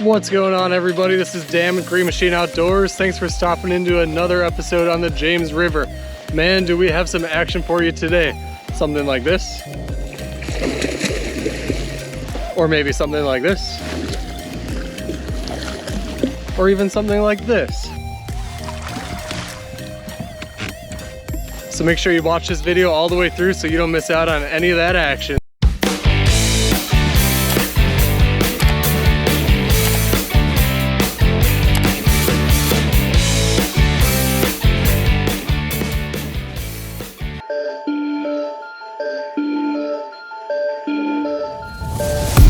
What's going on, everybody? This is Dan with Green Machine Outdoors. Thanks for stopping into another episode on the James River. Man, do we have some action for you today. Something like this. Or maybe something like this. Or even something like this. So make sure you watch this video all the way through so you don't miss out on any of that action.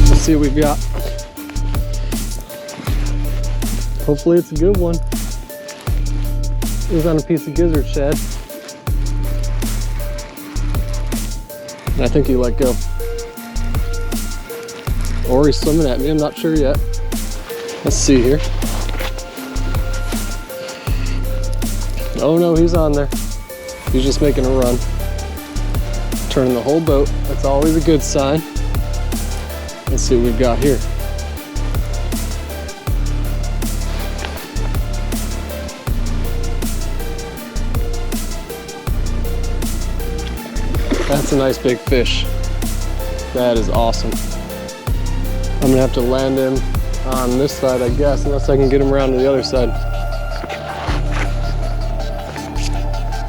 Let's see what we've got. Hopefully it's a good one. It was on a piece of gizzard shad. And I think he let go. Or he's swimming at me, I'm not sure yet. Let's see here. Oh no, he's on there. He's just making a run. Turning the whole boat, that's always a good sign. Let's see what we've got here. That's a nice big fish. That is awesome. I'm gonna have to land him on this side, I guess, unless I can get him around to the other side.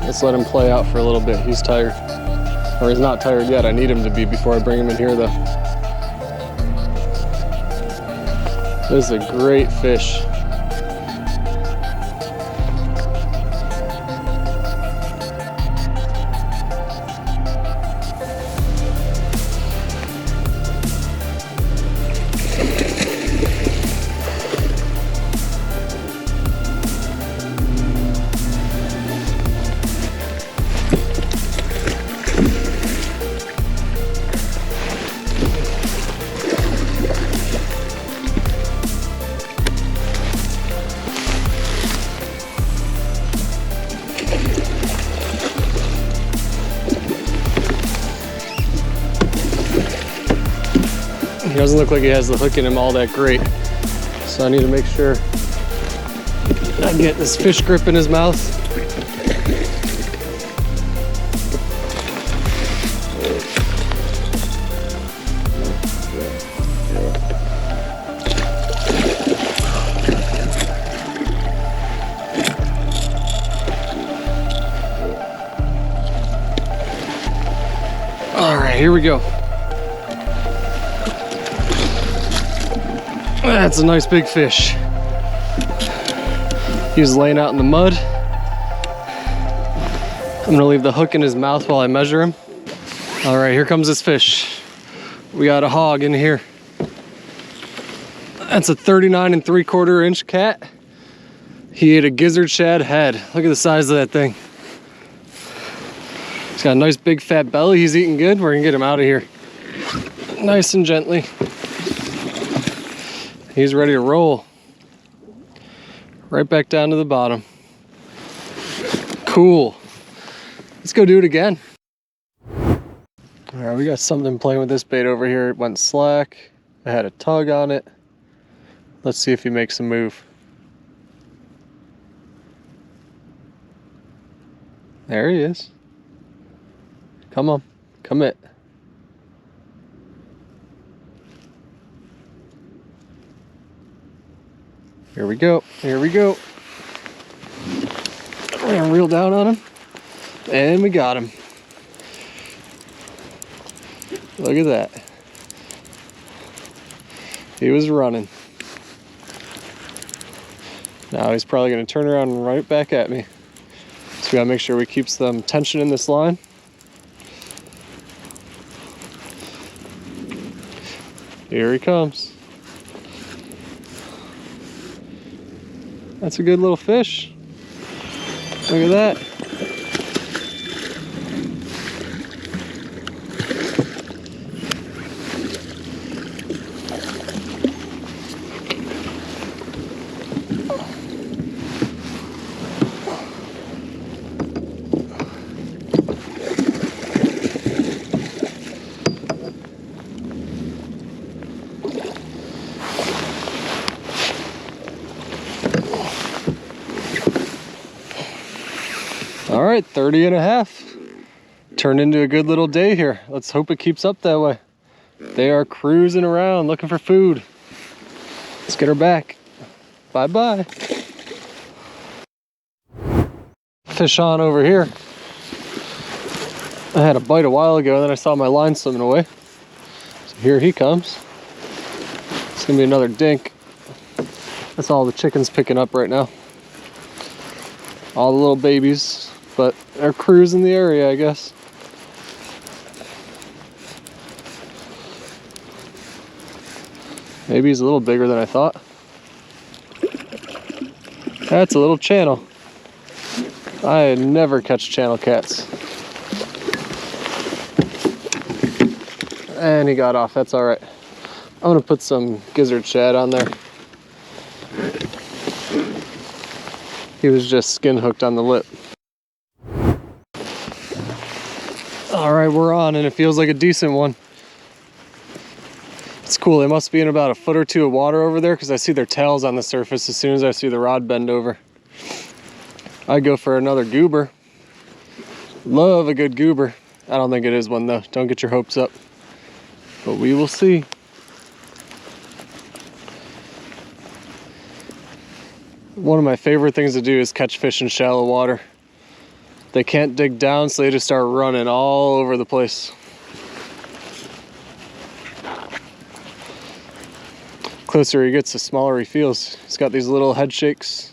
Let's let him play out for a little bit. He's tired. Or he's not tired yet. I need him to be before I bring him in here though. This is a great fish. He doesn't look like he has the hook in him all that great. So I need to make sure I get this fish grip in his mouth. All right, here we go. That's a nice big fish. He was laying out in the mud. I'm gonna leave the hook in his mouth while I measure him. All right, here comes this fish. We got a hog in here. That's a 39 3/4 inch cat. He ate a gizzard shad head. Look at the size of that thing. He's got a nice big fat belly. He's eating good. We're gonna get him out of here. Nice and gently. He's ready to roll. Right back down to the bottom. Cool. Let's go do it again. All right, we got something playing with this bait over here. It went slack. I had a tug on it. Let's see if he makes a move. There he is. Come on, commit. Here we go, here we go. We're gonna reel down on him, and we got him. Look at that. He was running. Now he's probably gonna turn around and run it back at me. So we gotta make sure we keep some tension in this line. Here he comes. That's a good little fish. Look at that. right, 30 and a half. Turned into a good little day here. Let's hope it keeps up that way. They are cruising around looking for food. Let's get her back. Bye-bye. Fish on over here. I had a bite a while ago and then I saw my line swimming away. So here he comes. It's gonna be another dink. That's all the chickens picking up right now. All the little babies, but they're cruising the area, I guess. Maybe he's a little bigger than I thought. That's a little channel. I never catch channel cats. And he got off, that's all right. I'm gonna put some gizzard shad on there. He was just skin hooked on the lip. All right, we're on, and it feels like a decent one. It's cool, they must be in about a foot or two of water over there because I see their tails on the surface as soon as I see the rod bend over. I'd go for another goober. Love a good goober. I don't think it is one though. Don't get your hopes up. But we will see. One of my favorite things to do is catch fish in shallow water. They can't dig down, so they just start running all over the place. Closer he gets, the smaller he feels. He's got these little head shakes.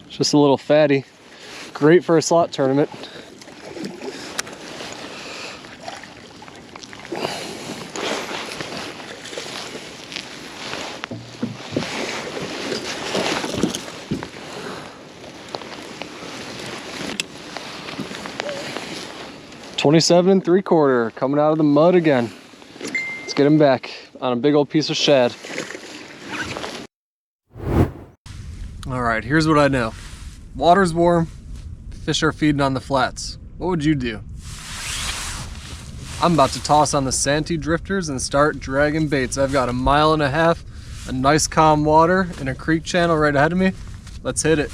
Just a little fatty. Great for a slot tournament. $27 3/4 coming out of the mud again. Let's get him back on a big old piece of shad. All right, here's what I know. Water's warm, fish are feeding on the flats. What would you do? I'm about to toss on the Santee drifters and start dragging baits. I've got 1.5 miles, a nice calm water, and a creek channel right ahead of me. Let's hit it.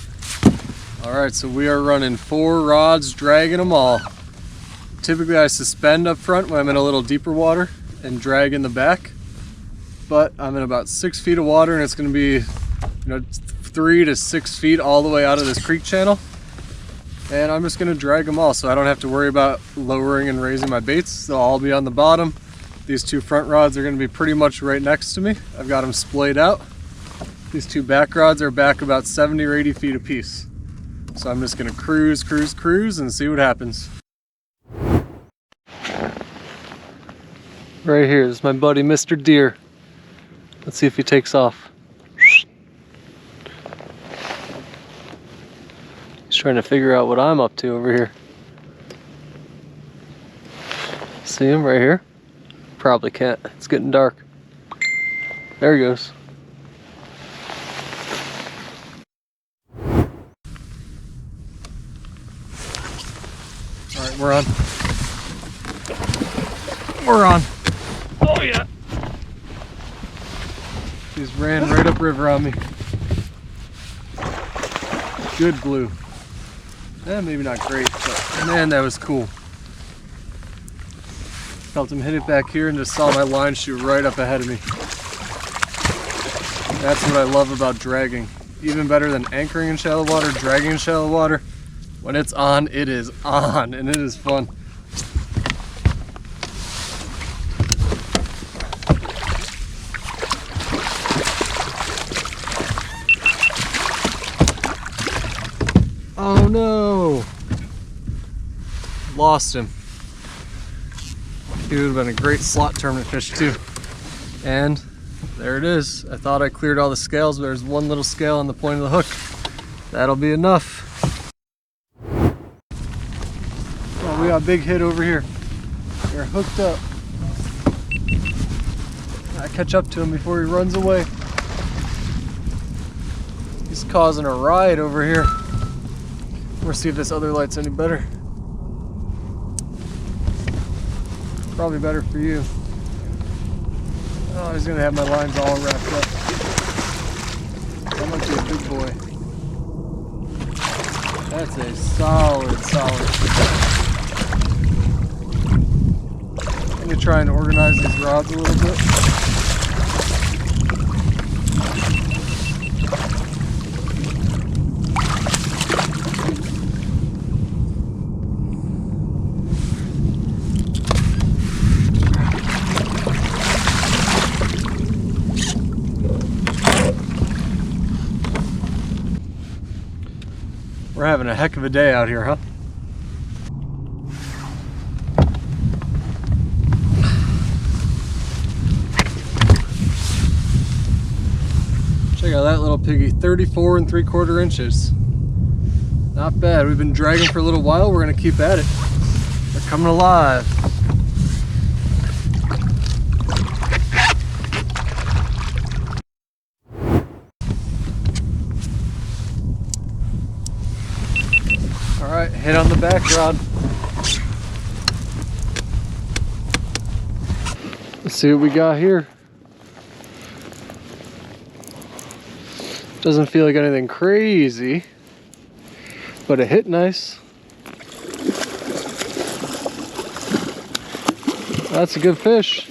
All right, so we are running 4 rods, dragging them all. Typically I suspend up front when I'm in a little deeper water and drag in the back, but I'm in about 6 feet of water and it's going to be 3 to 6 feet all the way out of this creek channel, and I'm just going to drag them all so I don't have to worry about lowering and raising my baits. They'll all be on the bottom. These 2 front rods are going to be pretty much right next to me. I've got them splayed out. These 2 back rods are back about 70 or 80 feet apiece. So I'm just going to cruise and see what happens. Right here is my buddy Mr. Deer. Let's see if he takes off. He's trying to figure out what I'm up to over here. See him right here? Probably can't. It's getting dark. There he goes. All right, we're on. We're on. Oh yeah. He's ran right up river on me. Good blue. Maybe not great, but man, that was cool. Felt him hit it back here and just saw my line shoot right up ahead of me. That's what I love about dragging. Even better than anchoring in shallow water, dragging in shallow water. When it's on, it is on, and it is fun. Oh no! Lost him. He would have been a great slot tournament fish too. And there it is. I thought I cleared all the scales, but there's one little scale on the point of the hook. That'll be enough. Oh, we got a big hit over here. They're hooked up. I catch up to him before he runs away. He's causing a riot over here. We'll see if this other light's any better. Probably better for you. Oh, he's gonna have my lines all wrapped up. That might be a big boy. That's a solid fish. Let me try and organize these rods a little bit. We're having a heck of a day out here, huh? Check out that little piggy, 34 3/4 inches. Not bad. We've been dragging for a little while. We're gonna keep at it. They're coming alive. All right, hit on the back rod. Let's see what we got here. Doesn't feel like anything crazy, but it hit nice. That's a good fish.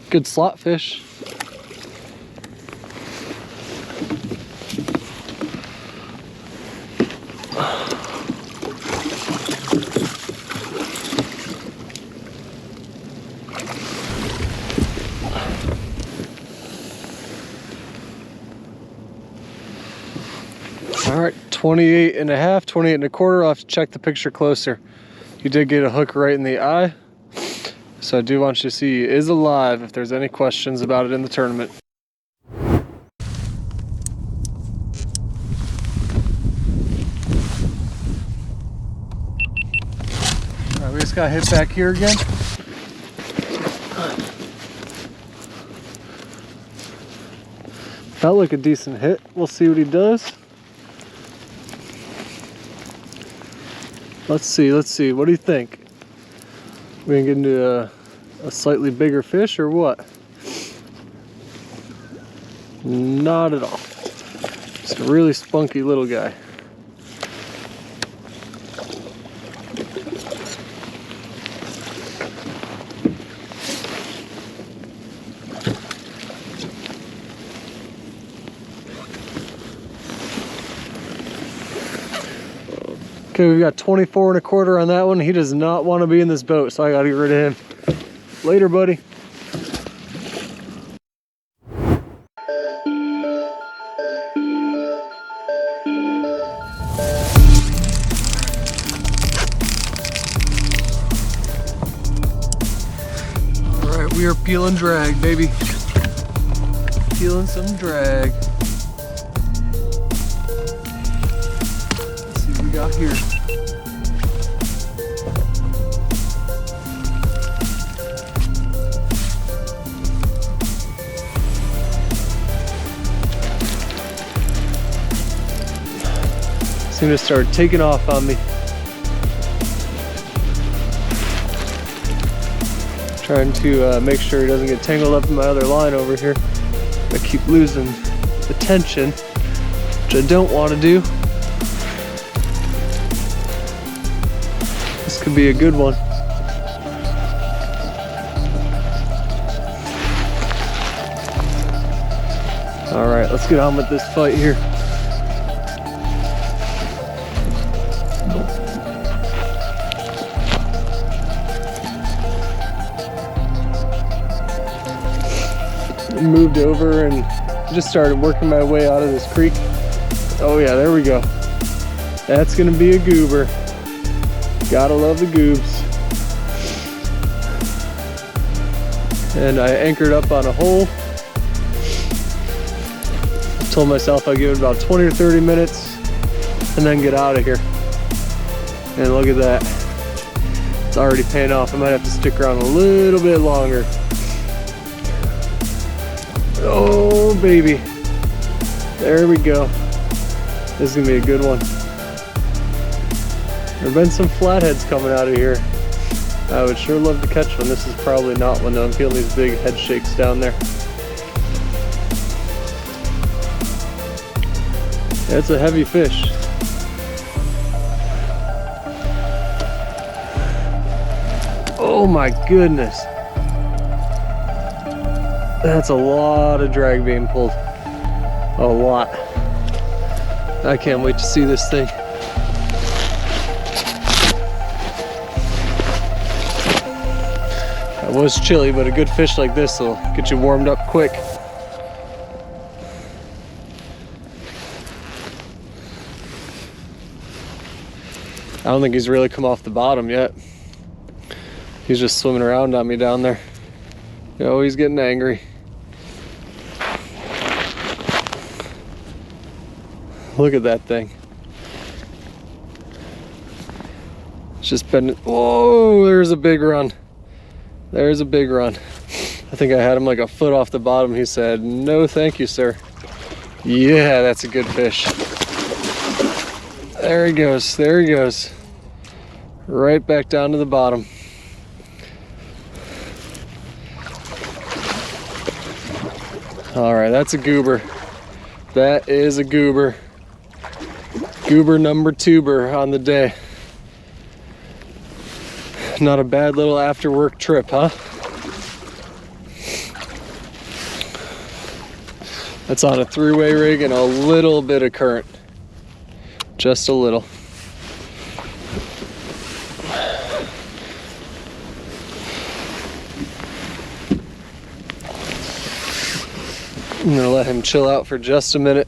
Good slot fish. All right, 28 and a half, 28 and a quarter. I'll have to check the picture closer. You did get a hook right in the eye. So I do want you to see he is alive if there's any questions about it in the tournament. All right, we just got hit back here again. Felt like a decent hit. We'll see what he does. Let's see. What do you think? We gonna get into a slightly bigger fish or what? Not at all. Just a really spunky little guy. Okay, we've got 24 and a quarter on that one. He does not want to be in this boat, so I gotta get rid of him. Later, buddy. All right, we are peeling drag, baby. Peeling some drag. Out here. Seem to start taking off on me. Trying to make sure he doesn't get tangled up in my other line over here. I keep losing the tension, which I don't want to do. This could be a good one. All right, let's get on with this fight here. Moved over and just started working my way out of this creek. Oh yeah, there we go. That's gonna be a goober. Gotta love the goobs. And I anchored up on a hole. Told myself I'd give it about 20 or 30 minutes and then get out of here. And look at that. It's already paying off. I might have to stick around a little bit longer. Oh baby, there we go. This is gonna be a good one. There have been some flatheads coming out of here. I would sure love to catch one. This is probably not one though. I'm feeling these big head shakes down there. It's a heavy fish. Oh my goodness. That's a lot of drag being pulled. A lot. I can't wait to see this thing. It was chilly, but a good fish like this will get you warmed up quick. I don't think he's really come off the bottom yet. He's just swimming around on me down there. Oh, he's getting angry. Look at that thing. It's just been, oh, there's a big run. There's a big run. I think I had him like a foot off the bottom. He said, no, thank you, sir. Yeah, that's a good fish. There he goes, there he goes. Right back down to the bottom. All right, that's a goober. That is a goober. Goober number 2 on the day. Not a bad little after work trip, huh? That's on a 3-way rig and a little bit of current. Just a little. I'm gonna let him chill out for just a minute.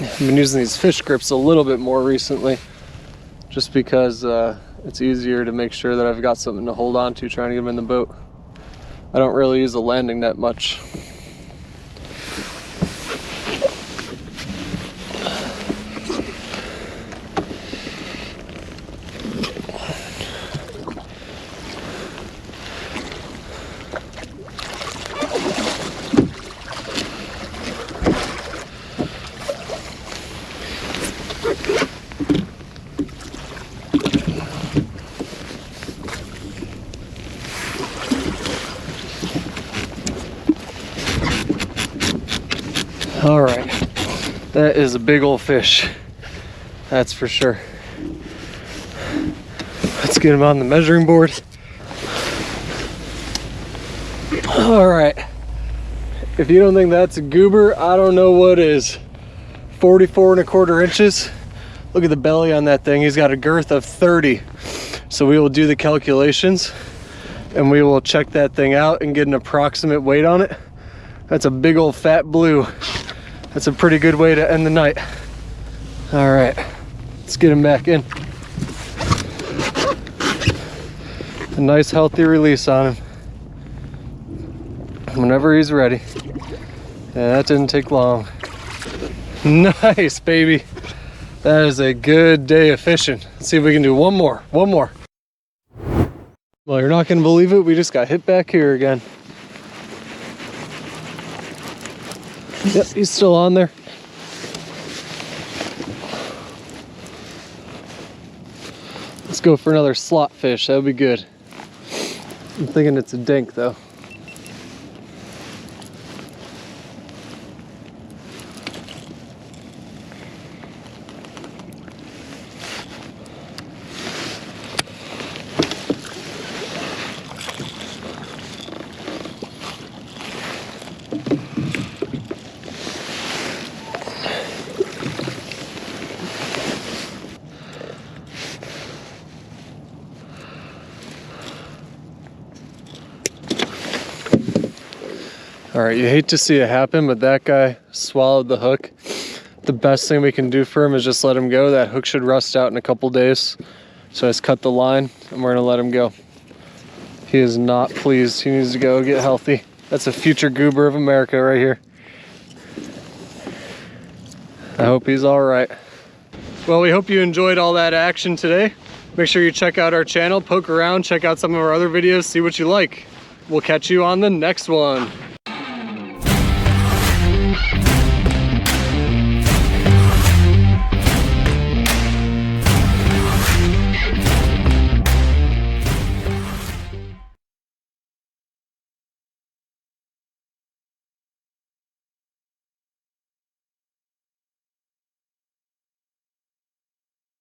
I've been using these fish grips a little bit more recently, just because it's easier to make sure that I've got something to hold on to trying to get them in the boat. I don't really use a landing net much. All right, that is a big old fish, that's for sure. Let's get him on the measuring board. All right, if you don't think that's a goober, I don't know what is. 44¼ inches. Look at the belly on that thing. He's got a girth of 30. So we will do the calculations and we will check that thing out and get an approximate weight on it. That's a big old fat blue. That's a pretty good way to end the night. All right, let's get him back in. A nice healthy release on him. Whenever he's ready. Yeah, that didn't take long. Nice, baby. That is a good day of fishing. Let's see if we can do one more. Well, you're not gonna believe it, we just got hit back here again. Yep, he's still on there. Let's go for another slot fish, that would be good. I'm thinking it's a dink though. All right, you hate to see it happen, but that guy swallowed the hook. The best thing we can do for him is just let him go. That hook should rust out in a couple days. So I just cut the line and we're gonna let him go. He is not pleased. He needs to go get healthy. That's a future goober of America right here. I hope he's all right. Well, we hope you enjoyed all that action today. Make sure you check out our channel, poke around, check out some of our other videos, see what you like. We'll catch you on the next one.